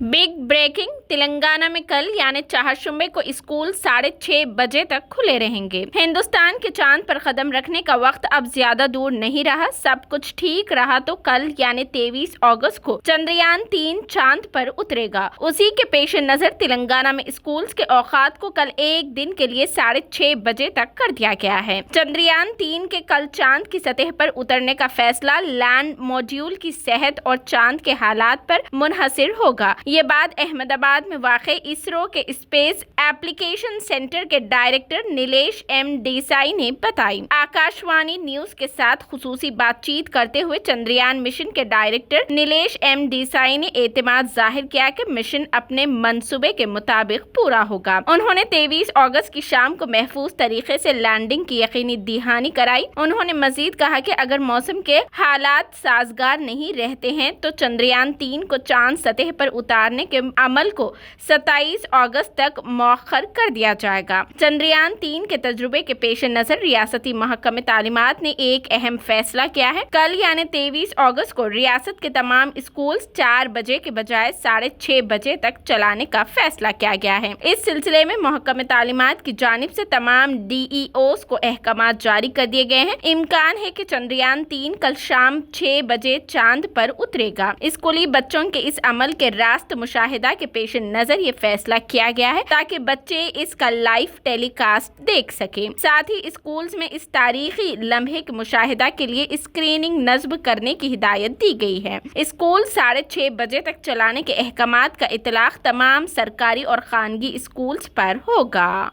Big breaking, Telangana में कल यानी चारशंबे को स्कूल 6:30 बजे तक खुले रहेंगे। हिंदुस्तान के चांद पर कदम रखने का वक्त अब ज्यादा दूर नहीं रहा। सब कुछ ठीक रहा तो कल यानी 23 अगस्त को चंद्रयान 3 चांद पर उतरेगा। उसी के पेश नजर तेलंगाना में स्कूल के औकात को कल एक दिन के लिए 6:30 बजे तक कर दिया गया है। चंद्रयान 3 के कल चांद की सतह पर उतरने का फैसला लैंड मॉड्यूल की सेहत और चांद के हालात पर मुनहसिर होगा। ये बात अहमदाबाद में वाक़ई इसरो के स्पेस एप्लीकेशन सेंटर के डायरेक्टर नीलेश एम देसाई ने बताई। आकाशवाणी न्यूज के साथ खुसूसी बातचीत करते हुए चंद्रयान मिशन के डायरेक्टर नीलेश एम देसाई ने एतमाद जाहिर किया कि मिशन अपने मंसूबे के मुताबिक पूरा होगा। उन्होंने 23 अगस्त की शाम को महफूज तरीके से लैंडिंग की यकीनी दहानी कराई। उन्होंने मजीद कहा कि अगर मौसम के हालात साजगार नहीं रहते हैं तो चंद्रयान 3 को चांद सतह पर उतारने के अमल को 27 अगस्त तक मौखर कर दिया जाएगा। चंद्रयान 3 के तजुर्बे के पेश नजर रियासती महकमे तालीमात ने एक अहम फैसला किया है। कल यानी 23 अगस्त को रियासत के तमाम स्कूल 4 बजे के बजाय 6:30 बजे तक चलाने का फैसला किया गया है। इस सिलसिले में महकमे तालीमात की जानिब से तमाम DEOs को अहकामात जारी कर दिए गए हैं। इम्कान है कि चंद्रयान 3 कल शाम 6 बजे चांद पर उतरेगा। स्कूली बच्चों के इस अमल के रास्त मुशाहिदा के पेश नजर ये फैसला किया गया है ताकि बच्चे इसका लाइव टेलीकास्ट देख सकें। साथ ही स्कूल्स में इस तारीखी लम्हे के मुशाहिदा के लिए स्क्रीनिंग नस्ब करने की हिदायत दी गई है। स्कूल 6:30 बजे तक चलाने के अहकामात का इतलाक तमाम सरकारी और खानगी स्कूल्स पर होगा।